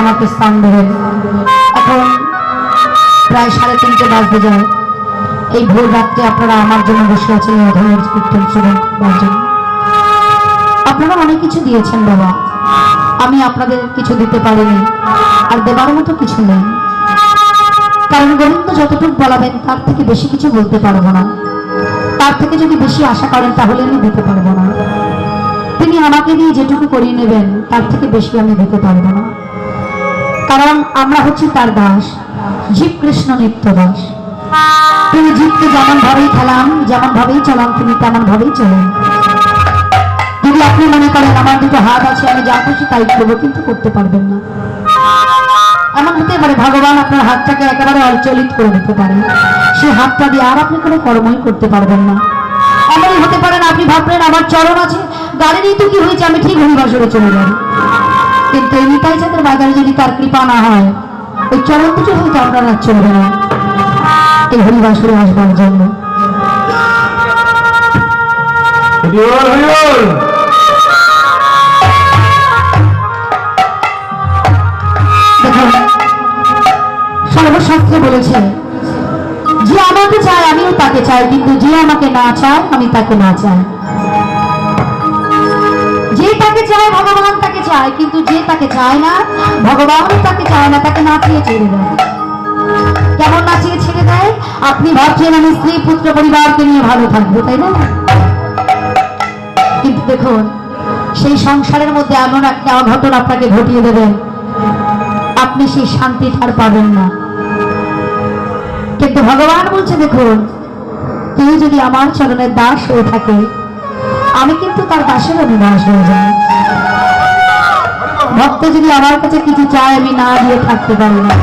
আমাকে স্থান দেবেন। এখন প্রায় 3:30 বাজতে যায়। এই ভোর রাত্রে আপনারা আমার জন্য বসে আছেন এই অধমের কীর্তন শ্রবণ করবার জন্য। আপনারা অনেক কিছু দিয়েছেন বাবা, আমি আপনাদের কিছু দিতে পারিনি, আর দেবার মতো কিছু নেই। কারণ গোবিন্দ যতটুকু বলাবেন তার থেকে বেশি কিছু বলতে পারবো না। তার থেকে যদি বেশি আশা করেন তাহলে আমি দিতে পারবো না। তিনি আমাকে দিয়ে যেটুকু করিয়ে নেবেন তার থেকে বেশি আমি দিতে পারবো না। কারণ আমরা হচ্ছি তার দাস, জীব কৃষ্ণ নিত্য দাস। তিনি জীবকে যেমন ভাবেই খেলান, যেমন ভাবেই চালান, তিনি তেমন ভাবেই চলেন। যদি আপনি মনে করেন আমার দুটো হাত আছে, আমি যা খুশি তাই করবো, কিন্তু করতে পারবেন না। এমন হতে পারে ভগবান আপনার হাতটাকে একেবারে অচলিত করে দিতে পারে, সেই হাতটা দিয়ে আর আপনি কোনো কর্মই করতে পারবেন না। এমনই হতে পারেন আপনি ভাবলেন আমার চরণ আছে, গাড়িরই তো কি হয়েছে, আমি ঠিক হরিবাসরে চলে যাব। কিন্তু এই নিতাই চাঁদের বাজারে যদি তার কৃপা না হয়, ওই চরণ দুটো হয়তো আপনার আর চলবে না এই হরিবাসরে আসবার জন্য। সর্বশাস্ত্রে বলেছে যে আমাকে চায় আমিও তাকে চাই, কিন্তু যে আমাকে না চায় আমি তাকে না চাই। যে তাকে চায় ভগবান তাকে চায়, কিন্তু যে তাকে চায় না ভগবান তাকে চায় না, তাকে নাচিয়ে ছেড়ে দেয়। কেমন নাচিয়ে ছেড়ে দেয়? আপনি ভাবছেন আমি স্ত্রী পুত্র পরিবারকে নিয়ে ভালো থাকবো, তাই না? কিন্তু দেখুন সেই সংসারের মধ্যে এমন একটা অঘটন আপনাকে ঘটিয়ে দেবেন, আপনি সেই শান্তি আর পাবেন না। কিন্তু ভগবান বলছে দেখুন, তুই যদি আমার চরণের দাস হয়ে থাকে, আমি কিন্তু তার দাসের অভিবাস হয়ে যাই। ভক্ত যদি আমার কাছে কিছু চায়, আমি না দিয়ে থাকতে পারি না।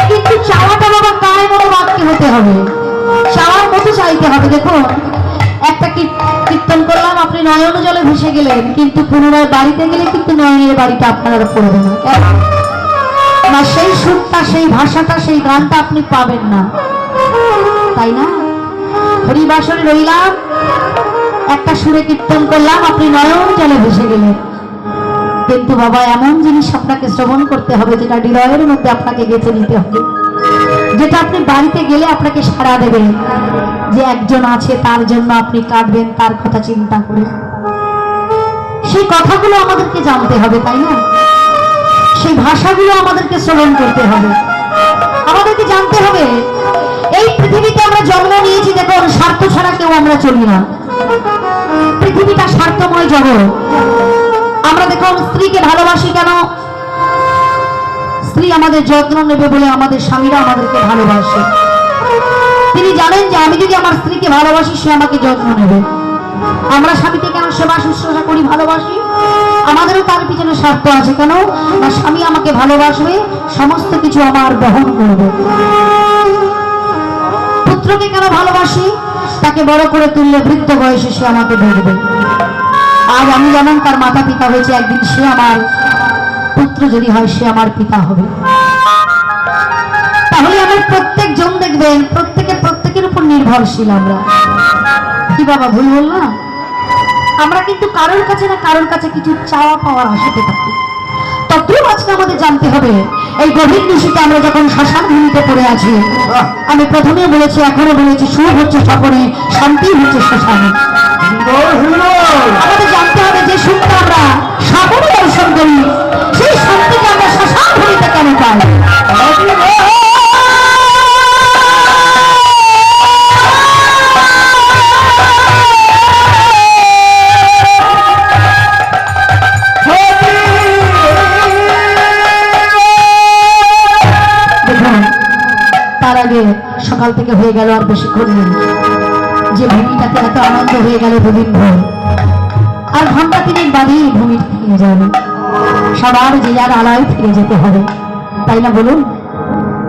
কিন্তু চাওয়াটা বাবা কায় মনোবাক্যে হতে হবে, চাওয়ার মতো চাইতে হবে। দেখুন একটা কীর্তন করলাম, আপনি নয়ন জলে ভেসে গেলেন, কিন্তু পুনরায় বাড়িতে গেলে কিন্তু নয়নের বাড়িটা আপনারা পড়বে না। কেন না? সেই সুরটা, সেই ভাষাটা, সেই গানটা আপনি পাবেন না, তাই না? হরিবাসরে রইলাম, একটা সুরে কীর্তন করলাম, আপনি নয়ন জলে ভেসে গেলেন, কিন্তু বাবা এমন জিনিস আপনাকে শ্রবণ করতে হবে যেটা হৃদয়ের মধ্যে আপনাকে গেঁথে নিতে হবে, যেটা আপনি বাড়িতে গেলে আপনাকে সাড়া দেবে যে একজন আছে তার জন্য আপনি কাঁদবেন, তার কথা চিন্তা করে। সেই কথাগুলো আমাদেরকে জানতে হবে, তাই না? সেই ভাষাগুলো আমাদেরকে শ্রবণ করতে হবে, আমাদেরকে জানতে হবে। এই পৃথিবীতে আমরা জন্ম নিয়েছি, দেখুন স্বার্থ ছাড়া কেউ আমরা চলি না। পৃথিবীটা স্বার্থময় জগৎ। আমরা দেখুন স্ত্রীকে ভালোবাসি কেন? স্ত্রী আমাদের যত্ন নেবে বলে আমাদের স্বামীরা আমাদেরকে ভালোবাসে। তিনি জানেন যে আমি যদি আমার স্ত্রীকে ভালোবাসি, সে আমাকে যত্ন নেবে। আমরা স্বামীকে কেন সেবা শুশ্রূষা করি, ভালোবাসি? আমাদেরও তার পিছনে স্বার্থ আছে। কেন না? স্বামী আমাকে ভালোবাসবে, সমস্ত কিছু আমার বহন করবে। পুত্রকে কেন ভালোবাসি? তাকে বড় করে তুললে বৃদ্ধ বয়সে সে আমাকে দেখবে। আজ আমি যেমন তার মাতা পিতা হয়েছে, একদিন সে আমার পুত্র যদি হয়, সে আমার পিতা হবে। তাহলে আমার প্রত্যেক জন দেখবেন প্রত্যেকের উপর নির্ভরশীল আমরা। কি বাবা ভুল বললাম? আমরা কিন্তু কারোর কাছে না কারোর কাছে কিছু চাওয়া পাওয়ার আশাতে থাকি। তবুও আজকে আমাদের জানতে হবে, এই গভীর নিশীতে আমরা যখন শ্মশান ভূমিতে পড়ে আছি, আমি প্রথমে বলেছি, এখনো বলেছি, সুখ হচ্ছে স্বপনে, শান্তি হচ্ছে শ্মশানে। আমাদের জানতে হবে যে সুখটা আমরা স্বপনে দর্শন করি, সেই শান্তিকে আমরা শ্মশান ভূমিতে কেন পাই? সকাল থেকে হয়ে গেল, আর বেশিক্ষণ নেই। যে ভূমিটাতে এত আনন্দ হয়ে গেল দুদিন ভোর, আর ঘন্টা 3 বাদেই ভূমিটা ফিরে যাবে। সবার যে যার আলায় ফিরে যেতে হবে, তাই না বলুন?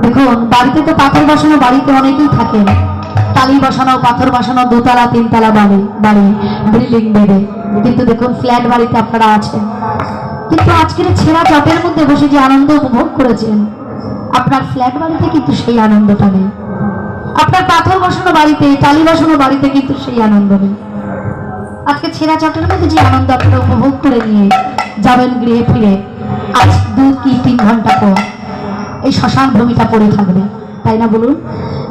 দেখুন বাড়িতে তো পাথর বসানো, বাড়িতে অনেকেই থাকেন, টালি বসানো, পাথর বসানো, 2 তলা 3 তলা বাড়ি বিল্ডিং বেড়ে। কিন্তু দেখুন ফ্ল্যাট বাড়িতে আপনারা আছেন, কিন্তু আজকের ছেঁড়া চাপের মধ্যে বসে যে আনন্দ উপভোগ করেছেন, আপনার ফ্ল্যাট বাড়িতে কিন্তু সেই আনন্দটা নেই। আপনার পাথর বসানো বাড়িতে, টালি বসানো বাড়িতে কিন্তু সেই আনন্দ নেই। আজকে ছেঁড়া চাপের মধ্যে যে আনন্দ আপনারা উপভোগ করে নিয়ে যাবেন গৃহে ফিরে। আজ 2 কি 3 ঘন্টা পর এই শ্মশান ভূমিটা পড়ে থাকবে, তাই না বলুন?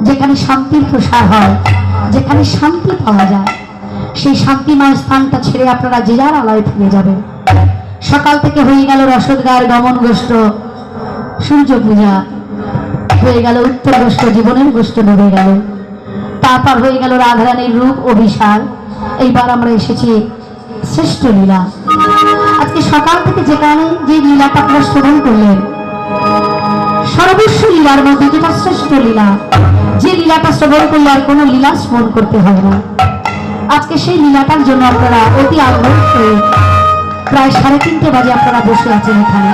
যেখানে শান্তির প্রসার হয়, যেখানে শান্তি পাওয়া যায়, সেই শান্তিময় স্থানটা ছেড়ে আপনারা যে যার আলয়ে ফিরে যাবেন। সকাল থেকে হয়ে গেল রসদগার গমন গোষ্ঠ, সূর্য পূজা হয়ে গেল, উত্তর গোষ্ঠ জীবনের গোষ্ঠ ডুবে গেল, তারপর হয়ে গেল রাধারানীর রূপ অভিসার। এইবার আমরা এসেছি শ্রেষ্ঠ লীলা। আজকে সকাল থেকে যেখানে যে লীলাটা আপনারা শ্রবণ করলেন, সর্বস্ব লীলার মধ্যে যেটা শ্রেষ্ঠ লীলা, যে লীলাটা শ্রবণ করলে আর কোনো লীলা স্মরণ করতে হবে না, আজকে সেই লীলাটার জন্য আপনারা অতি আগ্রহ হয়ে প্রায় 3:30 বাজে আপনারা বসে আছেন এখানে।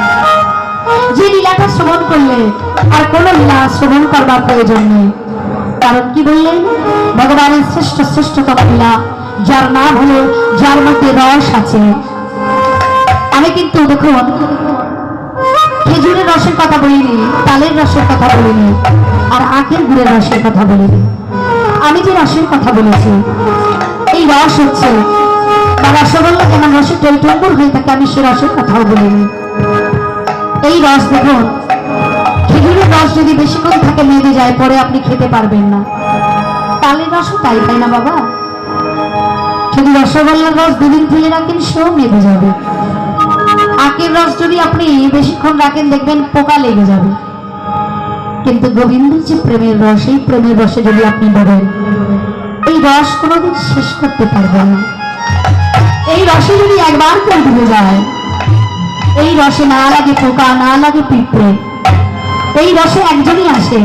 যে লীলাটা শ্রবণ করলে আর কোনো লীলা শ্রবণ করবার প্রয়োজন নেই। কারণ কি বললেন? ভগবানের শ্রেষ্ঠতম লীলা, যার নাম হলো, যার মধ্যে রস আছে। আমি কিন্তু দেখুন খেজুরের রসের কথা বলিনি, তালের রসের কথা বলিনি, আর আখের গুড়ের রসের কথা বলিনি। আমি যে রসের কথা বলেছি, এই রস হচ্ছে বা রসগোল্লা যেমন রসের টলটম্বুর হয়ে থাকে, আমি সে রসের কথাও বলিনি। এই রস দেখুন, খেজুরের রস যদি বেশিক্ষণ থাকে মেদে যায়, পরে আপনি খেতে পারবেন না। তালের রসও তাই, তাই না বাবা? যদি রসগোল্লার রস 2 দিন ফেলে রাখেন, সেও মেদে যাবে। আখের রস যদি আপনি বেশিক্ষণ রাখেন, দেখবেন পোকা লেগে যাবে। কিন্তু গোবিন্দের যে প্রেমের রস, এই প্রেমের রসে যদি আপনি ডোবেন, এই রস কোনোদিন শেষ করতে পারবেন না। এই রসে যদি একবার করে ডুবে যায়, এই রসে না লাগে পোকা, না লাগে পিঁপড়ে। এই রসে একজনই আসে,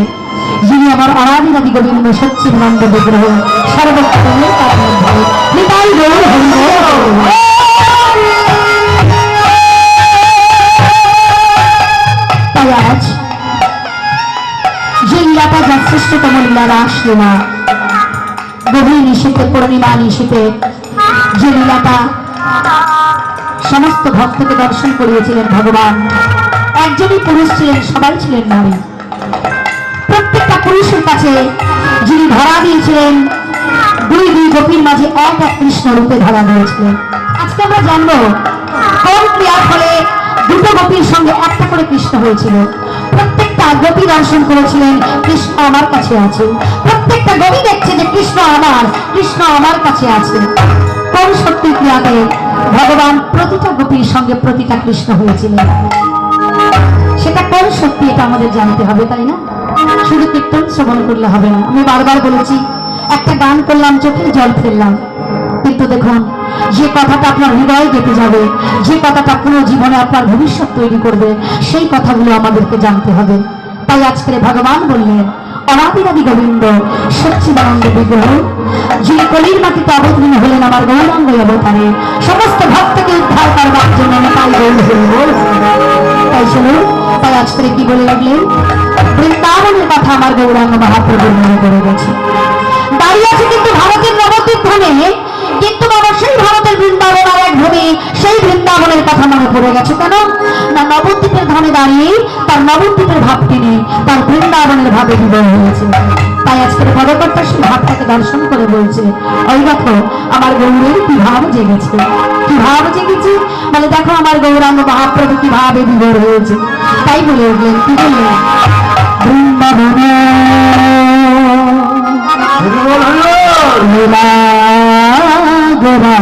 যিনি আমার অনাদিরাদি গোবিন্দ সচ্চিদানন্দ বিগ্রহ সর্বক্ষণের কারণ। তাই আজ যে লীলাটা, যার শ্রেষ্ঠতম লীলা রাস লীলা, গভীর নিশীথে, পূর্ণিমা নিশীথে যে লীলাটা সমস্ত ভক্তকে দর্শন করিয়েছিলেন ভগবান। একজনই পুরুষ ছিলেন, সবাই ছিলেন নারী। প্রত্যেকটা পুরুষের কাছে যিনি ধরা দিয়েছিলেন, 2 গোপীর মাঝে এক কৃষ্ণ রূপে ধরা দিয়েছিলেন। আজকে আমরা জানবো কোন ক্রিয়ার ফলে 2 গোপীর সঙ্গে একটা করে কৃষ্ণ হয়েছিল। প্রত্যেকটা গোপী দর্শন করেছিলেন, কৃষ্ণ আমার কাছে আছে। প্রত্যেকটা গোপী দেখছে যে কৃষ্ণ আমার কাছে আছে। কোন শক্তি ক্রিয়াতে ভগবান প্রতিটা গোপীর সঙ্গে প্রতিটা কৃষ্ণ হয়েছিলেন, সেটা কোন শক্তি, এটা আমাদের জানতে হবে, তাই না? শুধু কীর্তন শ্রবণ করলে হবে না। আমি বারবার বলেছি, একটা গান করলাম, চোখে জল ফেললাম, কিন্তু দেখুন যে কথাটা আপনার হৃদয়ে গেঁথে যাবে, যে কথাটা পুরো জীবনে আপনার ভবিষ্যৎ তৈরি করবে, সেই কথাগুলো আমাদেরকে জানতে হবে। তাই আজকের ভগবান বললেন, অনাদিরাদি গোবিন্দ সচ্চিদানন্দ বিগ্রহ, যিনি কলির মাটিতে অবতীর্ণ হলেন আমার গৌরাঙ্গ অবতারে, সমস্ত ভক্তকে উদ্ধার করবার জন্য। তাই শুনুন, তাই আজকে কি বলে লাগলেন? বৃন্দাবনের কথা আমার গৌরাঙ্গ মহাপ্রভু মনে করে গেছে। দাঁড়িয়ে আছে কিন্তু ভারতের নবদ্বীপ ধামে, কিন্তু বাবা সেই ভারতের বৃন্দাবন আর এক ভূমি, সেই বৃন্দাবনের কথা মনে পড়ে গেছে। কেন না? নবদ্বীপের ধামে দাঁড়িয়ে তার নবদ্বীপের ভাবটি নেই, তার বৃন্দাবনের ভাবে বিবর হয়েছে। তাই আজকের পদকর্তা সেই ভাবটাকে দর্শন করে বলছে, ওই দেখো আমার গৌরের কি ভাব জেগেছে। কি ভাব জেগেছে? বলে দেখো আমার গৌরাঙ্গ মহাপ্রভু কি ভাবে বিবর হয়েছে। তাই বলে উঠলেন, কি বললেন? বৃন্দাবনে বৃন্দাবন লীলা গোরা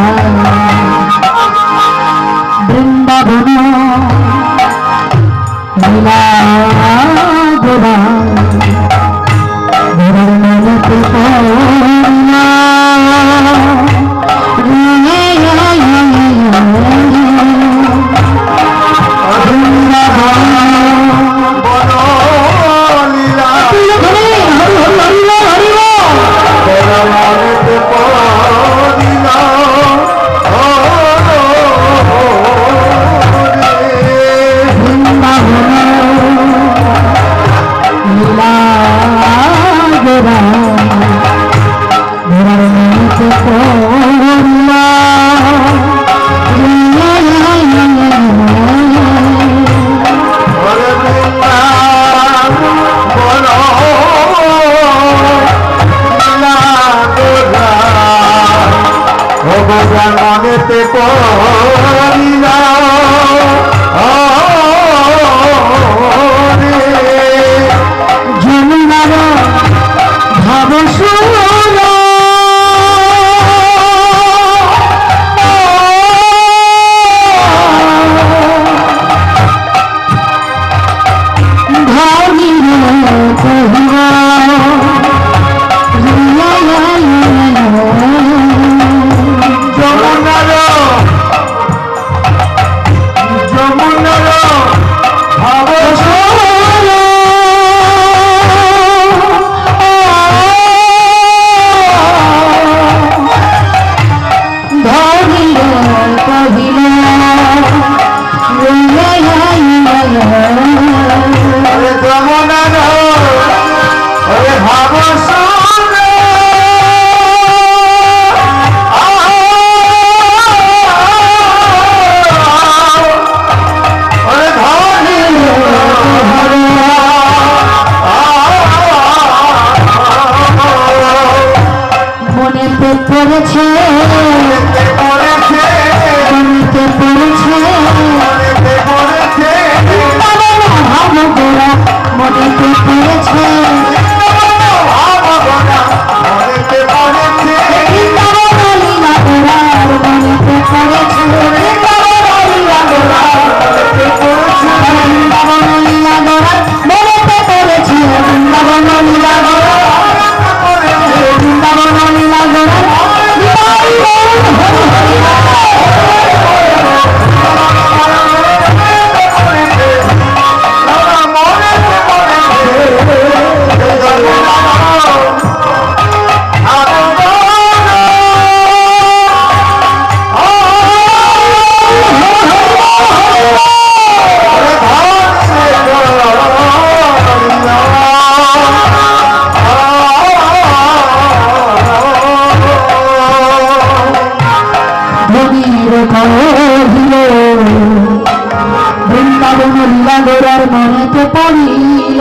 করিল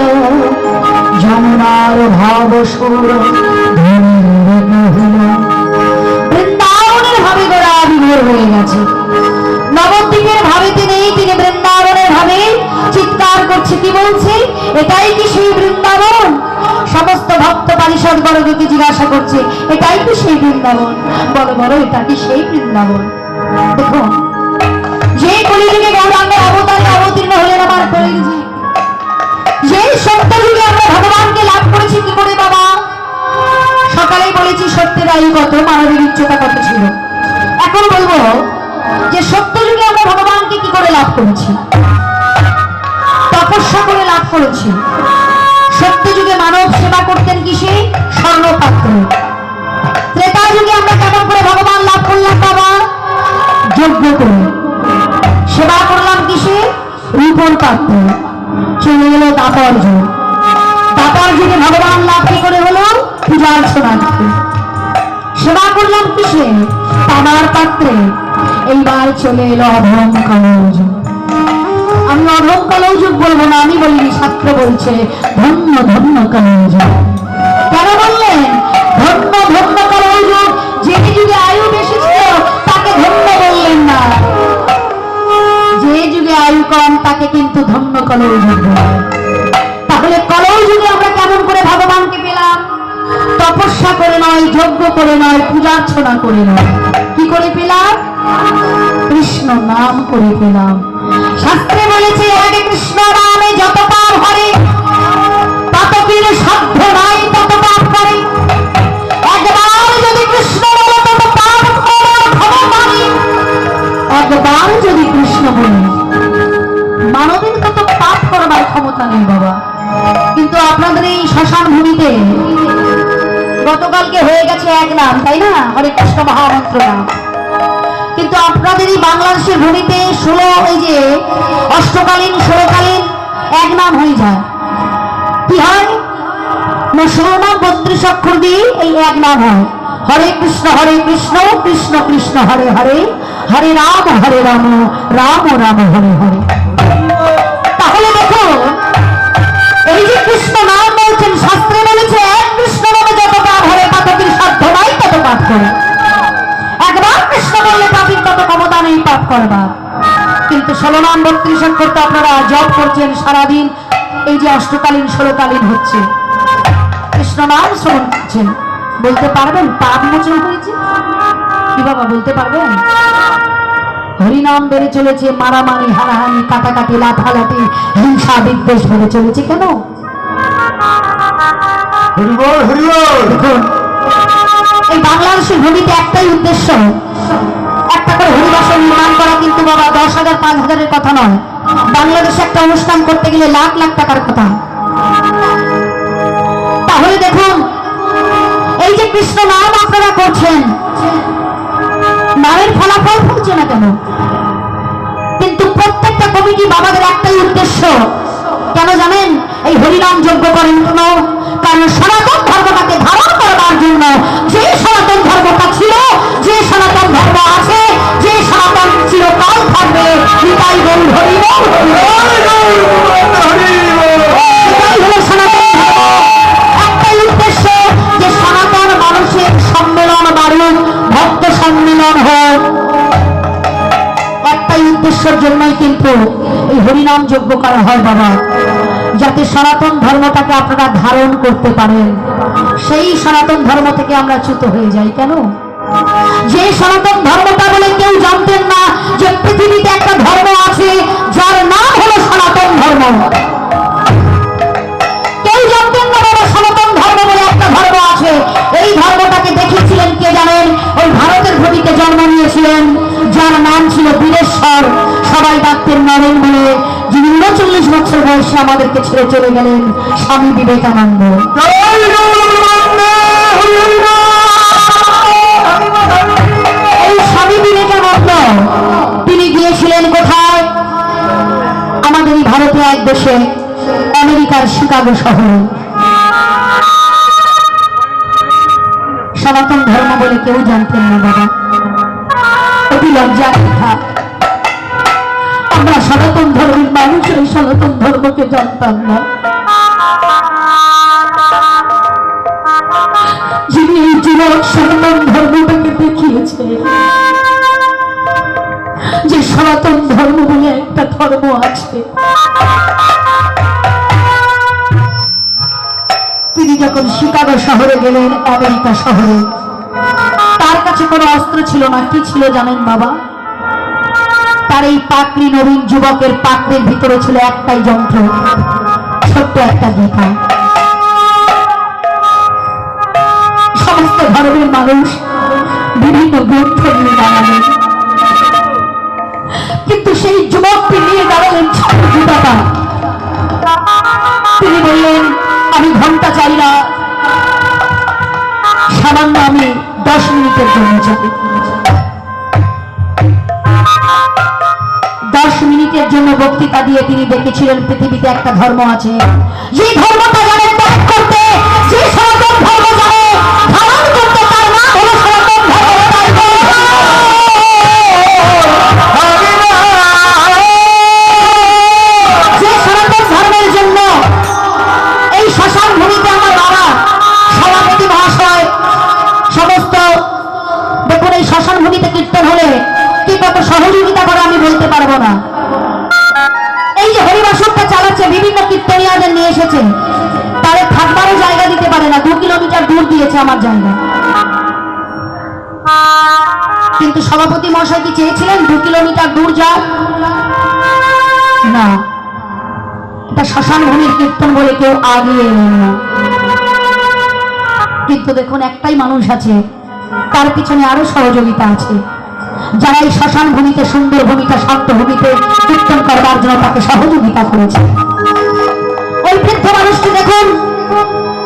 যমুনার ভাব সুর বৃন্দাবনের ভাবে গোড়া বিভোর হয়ে গেছে। নবদ্বীপের ভাবেতে নেই, তিনি বৃন্দাবনের ভাবে চিৎকার করছে। কি বলছে? এটাই কি সেই বৃন্দাবন? সমস্ত ভক্ত পরিষদ বড়কে জিজ্ঞাসা করছে, এটাই কি সেই বৃন্দাবন? বড় বড়, এটা কি সেই বৃন্দাবন? দেখুন, যে কলিযুগে গৌরাঙ্গের অবতারে অবতীর্ণ হলেন আমার কলিযুগে, যে সত্যযুগে আমরা ভগবানকে লাভ করেছি কি করে বাবা? সকালেই বলেছি সত্যের আয়ু কত, মানবের উচ্চতা কত ছিল। এখন বলবো যে সত্যযুগে আমরা ভগবানকে কি করে লাভ করেছি? তপস্যা করে লাভ করেছি। সত্যযুগে মানব সেবা করতেন কিসে? স্বর্ণপাত্রে। ত্রেতা যুগে আমরা কেমন করে ভগবান লাভ করলাম বাবা? যজ্ঞ করে। সেবা করলাম কিসে? রূপোর পাত্রে। চলে গেল দাপর যুগ। দাপর যুগে ভগবান লাভ কি করে হলো? পূজা অর্চনা করে। সেবা করলাম কিসে? তামার পাত্রে। এইবার চলে এলো অধম কলযুগ। আমি অধম কলযুগ বলবো না, আমি বলিনি, শাস্ত্র বলছে ধন্য ধন্য কলযুগ। কেন বললেন ধন্য ধন্য কলযুগ? যে যুগে আয়ু বেশি ছিল তাকে ধন্য বললেন না, যে যুগে আয়ু কম তাকে কিন্তু ধন্য কলযুগ বললেন। তাহলে কলযুগে আমরা কেমন করে ভগবানকে পেলাম? তপস্যা করে নয়, যজ্ঞ করে নয়, পূজার্চনা করে নয়, কি করে পেলাম? কৃষ্ণ নাম করে পেলাম। শাস্ত্রে বলেছে আগে কৃষ্ণ নামে যত পাপ হরে, পাতকের সাধ্য নাই তত পাপ করে। একবার যদি কৃষ্ণ বলে তত পাপ করার ক্ষমতা নেই। একবার যদি কৃষ্ণ বলে, মানবের তত পাপ করবার ক্ষমতা নেই বাবা। কিন্তু আপনাদের এই শ্মশান ভূমিতে গতকালকে হয়ে গেছে এক নাম, তাই না? হরে কৃষ্ণ মহামন্ত্র নাম। কিন্তু আপনাদের এই বাংলাদেশের ভূমিতে 16 এই যে অষ্টকালীন 16কালীন এক নাম হয়ে যায়। কি হয়? 16 নাম 32 অক্ষর দিয়ে এই এক নাম হয়। হরে কৃষ্ণ কৃষ্ণ কৃষ্ণ হরে হরে, হরে রাম রাম রাম হরে হরে। তাহলে দেখুন, এই যে কৃষ্ণ নাম বলছেন, শাস্ত্রে বলেছে এক কৃষ্ণ নামে যত পাপ হরে, পাতকের সাধ্য নাই তত পাপ করে। একবার কৃষ্ণ বললে পাপীর তত ক্ষমতা নেই পাপ করবার। কিন্তু 16 নাম 32 অক্ষর তো আপনারা জপ করছেন সারাদিন, এই যে অষ্টকালীন 16কালীন হচ্ছে, কৃষ্ণ নাম শ্রবণ করছেন, বলতে পারবেন পাপ মোচন হয়েছে? কি বাবা বলতে পারবেন? হরিনাম বেড়ে চলেছে, মারামারি, হানাহানি, কাটাকাটি, লাফালাফি, হিংসা, বিদ্বেষ বেড়ে চলেছে। কেন? দেখুন, এই বাংলাদেশের ভূমিতে একটাই উদ্দেশ্য, একটা করে হরিবাসন নির্মাণ করা। কিন্তু বাবা 10,000 5,000-এর কথা নয়, বাংলাদেশে একটা অনুষ্ঠান করতে গেলে লাখ লাখ টাকার কথা। তাহলে দেখুন, এই যে কৃষ্ণ নাম আপনারা করছেন, নামের ফলাফল হচ্ছে না কেন? কিন্তু প্রত্যেকটা কমিটি বাবাদের একটাই উদ্দেশ্য, কেন জানেন? এই হরিনাম যজ্ঞ করেন কেন? কারণ সনাতন ধর্মটাকে ধারণ করবার জন্য, যে সনাতন ধর্মটা ছিল, যে সনাতন ধর্ম আছে, যে সনাতন চিরকাল থাকবে, এটাই হল হরি বল, এটাই হলো সনাতন ধর্ম। একটাই উদ্দেশ্য, যে সনাতন মানুষের সম্মেলন বাড়ুক, ভক্ত সম্মেলন হোক। একটাই উদ্দেশ্যের জন্যই কিন্তু এই হরিনাম যজ্ঞ করা হয় বাবা, যাতে সনাতন ধর্মটাকে আপনারা ধারণ করতে পারেন। সেই সনাতন ধর্ম থেকে আমরা চ্যুত হয়ে যাই কেন? যে সনাতন ধর্মটা বলে কেউ জানতেন না যে পৃথিবীতে একটা ধর্ম আছে যার নাম হলো সনাতন ধর্ম। কেউ জানতেন না বাবা সনাতন ধর্ম বলে একটা ধর্ম আছে। এই ধর্মটাকে দেখিয়েছিলেন কে জানেন? ওই ভারতের ভূমিতে জন্ম নিয়েছিলেন যার নাম ছিল বীরেশ্বর, সবাই ডাকতেন নরেন বলে, যিনি 39 বছর বয়সে আমাদেরকে ছেড়ে চলে গেলেন, স্বামী বিবেকানন্দ। এই স্বামী বিবেকানন্দ তিনি গিয়েছিলেন কোথায়? আমাদের এই ভারতে এক দেশে, আমেরিকার শিকাগো শহরে। সনাতন ধর্ম বলে কেউ জানতেন না বাবা, অতি লজ্জার কথা। আমরা সনাতন ধর্মের মানুষ এই সনাতন ধর্মকে জানতাম না। যিনি এই যুবক সনাতন ধর্মটাকে দেখিয়েছে যে সনাতন ধর্ম বলে একটা ধর্ম আছে, তিনি যখন শিকাগো শহরে গেলেন, আমেরিকা শহরে, তার কাছে কোনো অস্ত্র ছিল না। কি ছিল জানেন বাবা? তার এই পাকড়ি নবীন যুবকের পাকড়ির ভিতরে ছিল একটাই যন্ত্র, ছোট্ট একটা গীতা। সমস্ত ধর্মের মানুষ বিভিন্ন গ্রন্থ নিয়ে দাঁড়ালেন, কিন্তু সেই যুবককে নিয়ে দাঁড়ালেন ছোট গীতাটা। তিনি বললেন, আমি ঘন্টা চাই না, সামান্য আমি 10 মিনিটের জন্য চাই। 10 মিনিটের জন্য বক্তৃতা দিয়ে তিনি দেখেছিলেন পৃথিবীতে একটা ধর্ম আছে, যে ধর্মটা জানে ত্যাগ করতে, যে সনাতন ধর্ম জানে ধারণ করতে, তার নাম হলো সনাতন ধর্ম। যে সনাতন ধর্মের জন্য এই শ্মশান ভূমিতে আমার বাবা সভাপতি মহাশয় সমস্ত, দেখুন এই শ্মশান ভূমিতে কীর্তন হলে কি কত সহযোগিতা করে আমি বলতে পারবো না। এই যে হরিবাসরটা চালাচ্ছে, বিভিন্ন কীর্তনিয়াদের নিয়ে এসেছে, তাদের থাকবারও জায়গা দিতে পারে না, 2 কিলোমিটার দূর দিয়েছে আমার জায়গা। কিন্তু সভাপতি মহাশয় কি চেয়েছিলেন 2 কিলোমিটার দূর যাক? না, এটা শ্মশান ভূমির কীর্তন বলে কেউ আগিয়ে এলেন না। কিন্তু দেখুন একটাই মানুষ আছে, তার পিছনে আরো সহযোগিতা আছে, যারা এই শ্মশান ভূমিতে, সুন্দর ভূমিটা, শান্ত ভূমিতে কীর্তন করবার জন্য তাকে সহযোগিতা করেছে। ওই বৃদ্ধ মানুষটি দেখুন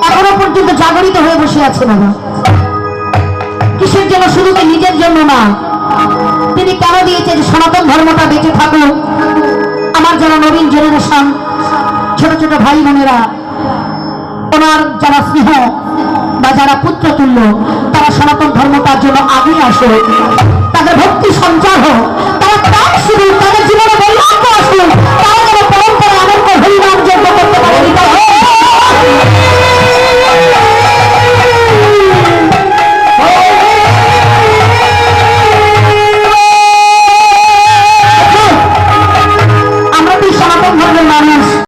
এখনো পর্যন্ত জাগরিত হয়ে বসে আছে বাবা। কিসের জন্য? শুধু নিজের জন্য না, তিনি কেন দিয়েছে যে সনাতন ধর্মটা বেঁচে থাকুক, আমার যারা নবীন জেনারেশন ছোট ছোট ভাই বোনেরা, ওনার যারা স্নেহ বা যারা পুত্রতুল্য, তারা সনাতন ধর্মটার জন্য আগে আসে, তাদের ভক্তি সঞ্চার হোক, তারা ত্যাগ শুরু, তাদের জীবনে বৈরাগ্য আসুন, তারা যেন পরম্পরা আনন্দ হরিনাম যজ্ঞ করতে পারে।